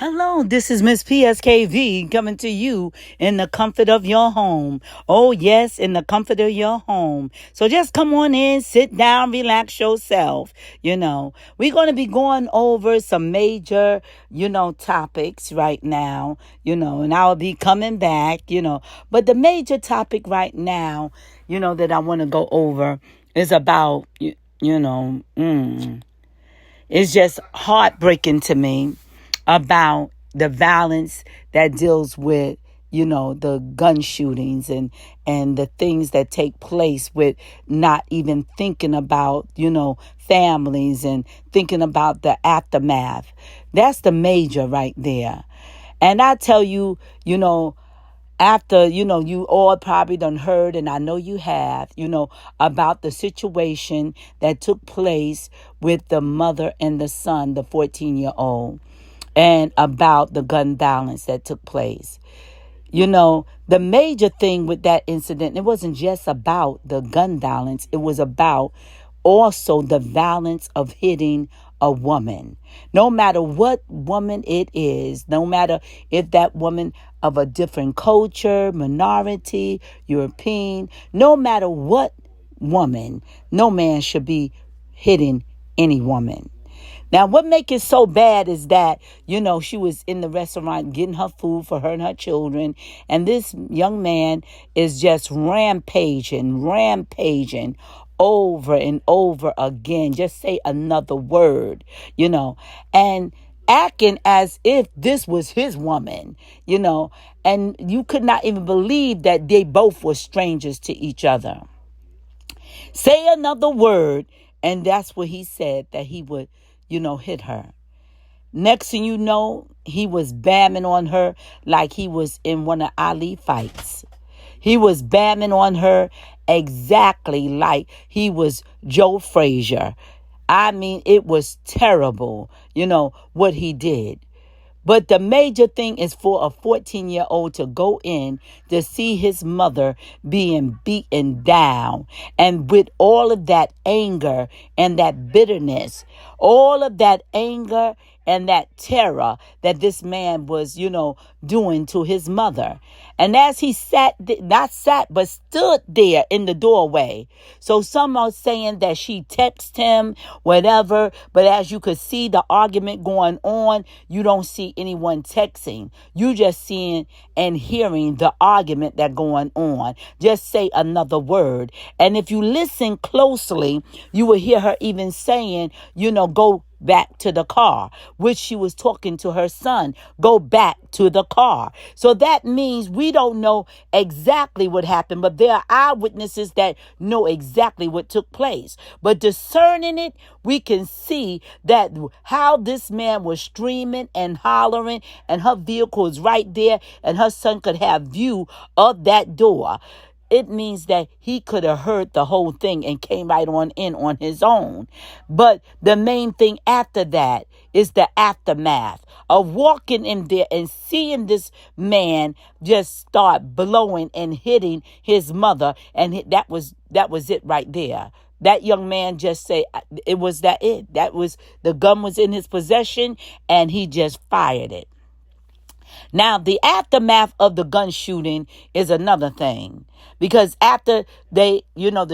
Hello, this is Miss PSKV coming to you in the comfort of your home. Oh, yes, in the comfort of your home. So just come on in, sit down, relax yourself. We're going to be going over some major, topics right now, and I'll be coming back, But the major topic right now, that I want to go over is about, it's just heartbreaking to me about the violence that deals with, the gun shootings and the things that take place with not even thinking about, families and thinking about the aftermath. That's the major right there. And I tell you, after, you all probably done heard, and I know you have, about the situation that took place with the mother and the son, the 14-year-old. And about the gun violence that took place. The major thing with that incident, it wasn't just about the gun violence. It was about also the violence of hitting a woman. No matter what woman it is, no matter if that woman of a different culture, minority, European, no matter what woman, no man should be hitting any woman. Now, what makes it so bad is that, she was in the restaurant getting her food for her and her children. And this young man is just rampaging over and over again. Just say another word, and acting as if this was his woman, and you could not even believe that they both were strangers to each other. Say another word, and that's what he said, that he would hit her. Next thing you know, he was bamming on her like he was in one of Ali fights. He was bamming on her exactly like he was Joe Frazier. I mean, it was terrible, what he did. But the major thing is for a 14-year-old to go in to see his mother being beaten down, and with all of that anger and that bitterness, all of that anger and that terror that this man was, doing to his mother. And as he but stood there in the doorway. So some are saying that she texted him, whatever. But as you could see the argument going on, you don't see anyone texting. You just seeing and hearing the argument that going on. Just say another word. And if you listen closely, you will hear her even saying, go back to the car, which she was talking to her son. Go back to the car. So that means we don't know exactly what happened, but there are eyewitnesses that know exactly what took place. But discerning it, we can see that how this man was screaming and hollering, and her vehicle is right there, and her son could have view of that door. It means that he could have heard the whole thing and came right on in on his own. But the main thing after that is the aftermath of walking in there and seeing this man just start blowing and hitting his mother. And that was it right there. That young man just said it was it. That was the gun was in his possession, and he just fired it. Now, the aftermath of the gun shooting is another thing, because after the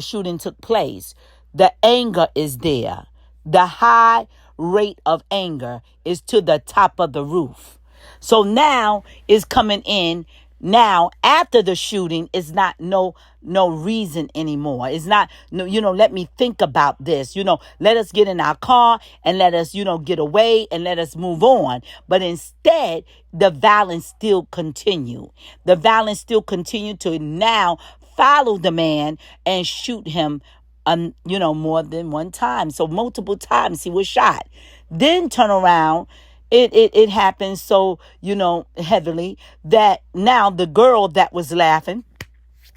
shooting took place, the anger is there. The high rate of anger is to the top of the roof. So now is coming in. Now, after the shooting, is not no reason anymore. It's not, let me think about this. Let us get in our car and let us, get away and let us move on. But instead, the violence still continue. The violence still continue to now follow the man and shoot him, more than one time. So multiple times he was shot. Then turn around. It happened so, heavily that now the girl that was laughing,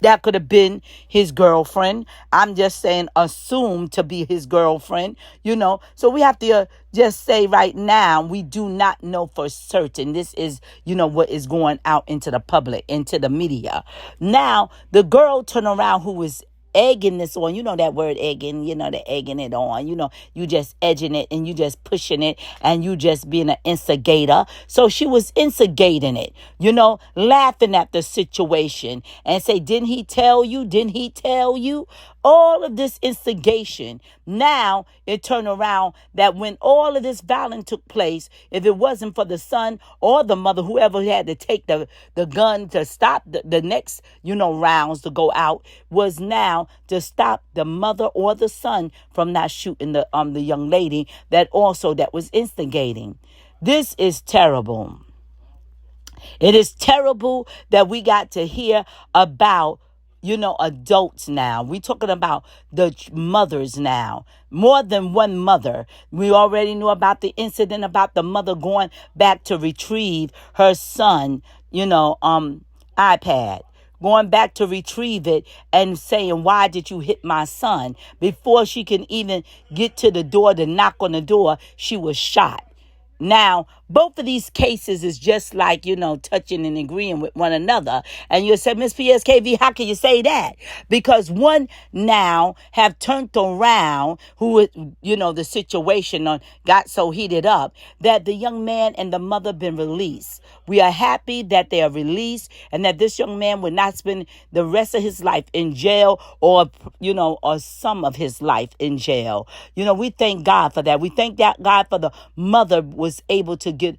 that could have been his girlfriend. I'm just saying assumed to be his girlfriend, So we have to just say right now, we do not know for certain. This is, what is going out into the public, into the media. Now, the girl turned around who was egging this on. You know that word egging, the egging it on. You just edging it and you just pushing it and you just being an instigator. So she was instigating it, laughing at the situation and say, didn't he tell you? Didn't he tell you? All of this instigation. Now it turned around that when all of this violence took place, if it wasn't for the son or the mother, whoever had to take the gun to stop the next, rounds to go out, was now to stop the mother or the son from not shooting the young lady that was instigating. This is terrible. It is terrible that we got to hear about, adults now. We're talking about the mothers now. More than one mother. We already knew about the incident about the mother going back to retrieve her son, iPad. Going back to retrieve it and saying, why did you hit my son? Before she can even get to the door to knock on the door, she was shot. Now, both of these cases is just like, touching and agreeing with one another. And you say, Miss PSKV, how can you say that? Because one now have turned around the situation got so heated up that the young man and the mother been released. We are happy that they are released and that this young man will not spend the rest of his life in jail or some of his life in jail. We thank God for that. We thank that God for the mother was able to get,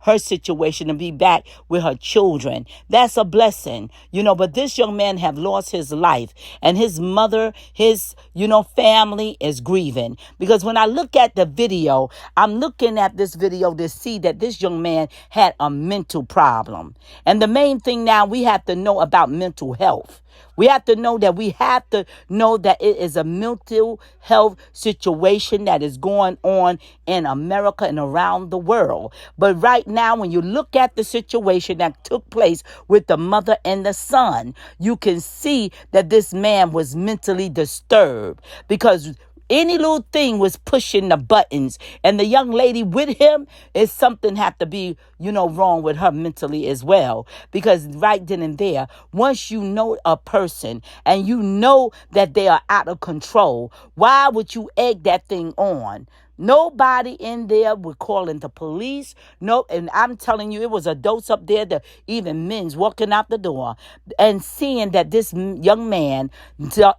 her situation and be back with her children. That's a blessing, but this young man have lost his life and his mother, his, family is grieving. Because when I look at the video, I'm looking at this video to see that this young man had a mental problem. And the main thing now we have to know about mental health. We have to know that it is a mental health situation that is going on in America and around the world. But right now, when you look at the situation that took place with the mother and the son, you can see that this man was mentally disturbed because any little thing was pushing the buttons. And the young lady with him is something have to be, wrong with her mentally as well. Because right then and there, once you know a person and you know that they are out of control, why would you egg that thing on? Nobody in there would call in the police. No, and I'm telling you, it was adults up there, even men's walking out the door and seeing that this young man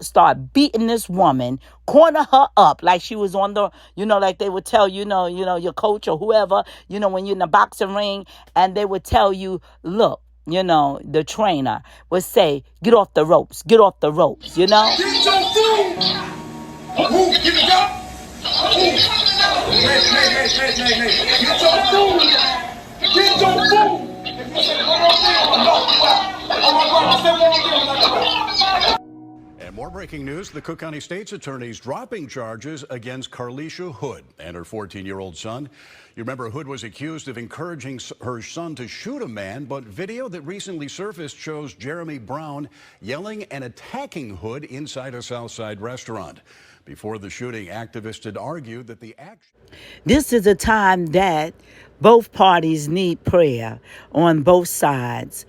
start beating this woman, corner her up like she was on the, like they would tell your coach or whoever, when you're in the boxing ring, and they would tell you, look, the trainer would say, get off the ropes, get off the ropes, Get your food. Move, get it up. Hey. Get your food. Get your food. And more breaking news, the Cook County State's attorneys dropping charges against Carlisha Hood and her 14-year-old son. You remember Hood was accused of encouraging her son to shoot a man, but video that recently surfaced shows Jeremy Brown yelling and attacking Hood inside a Southside restaurant. Before the shooting, activists had argued that the action... This is a time that both parties need prayer on both sides.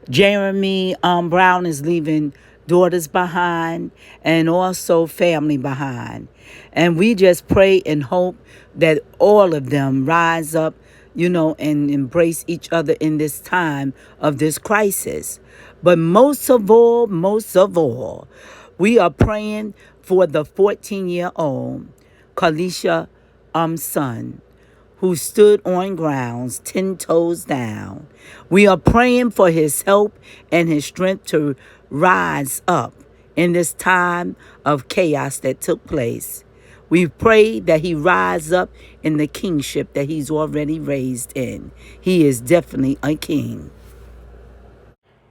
Jeremy Brown is leaving daughters behind and also family behind. And we just pray and hope that all of them rise up, and embrace each other in this time of this crisis. But most of all, we are praying for the 14-year-old Carlisha son who stood on grounds 10 toes down. We are praying for his help and his strength to rise up in this time of chaos that took place. We pray that he rise up in the kingship that he's already raised in. He is definitely a king.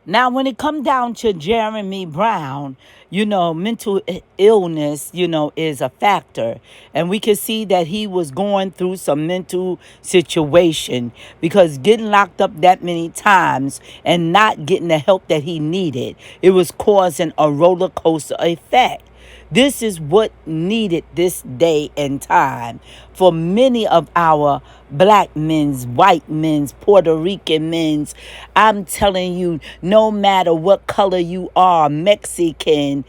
Now, when it comes down to Jeremy Brown, mental illness, is a factor. And we can see that he was going through some mental situation because getting locked up that many times and not getting the help that he needed, it was causing a roller coaster effect. This is what needed this day and time for many of our black men's, white men's, Puerto Rican men's. I'm telling you, no matter what color you are, Mexican,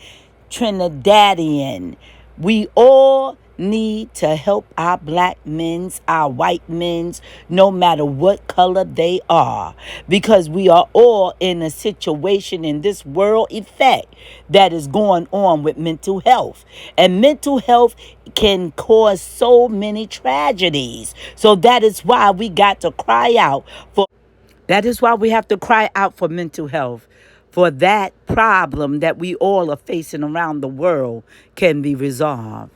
Trinidadian. We all need to help our black men's, our white men's, no matter what color they are, because we are all in a situation in this world effect that is going on with mental health, and mental health can cause so many tragedies. So that is why we got to cry out for that is why we have to cry out for mental health, for that problem that we all are facing around the world can be resolved.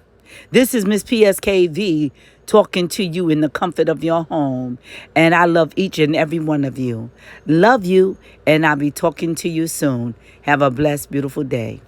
This is Miss PSKV talking to you in the comfort of your home, and I love each and every one of you. Love you, and I'll be talking to you soon. Have a blessed, beautiful day.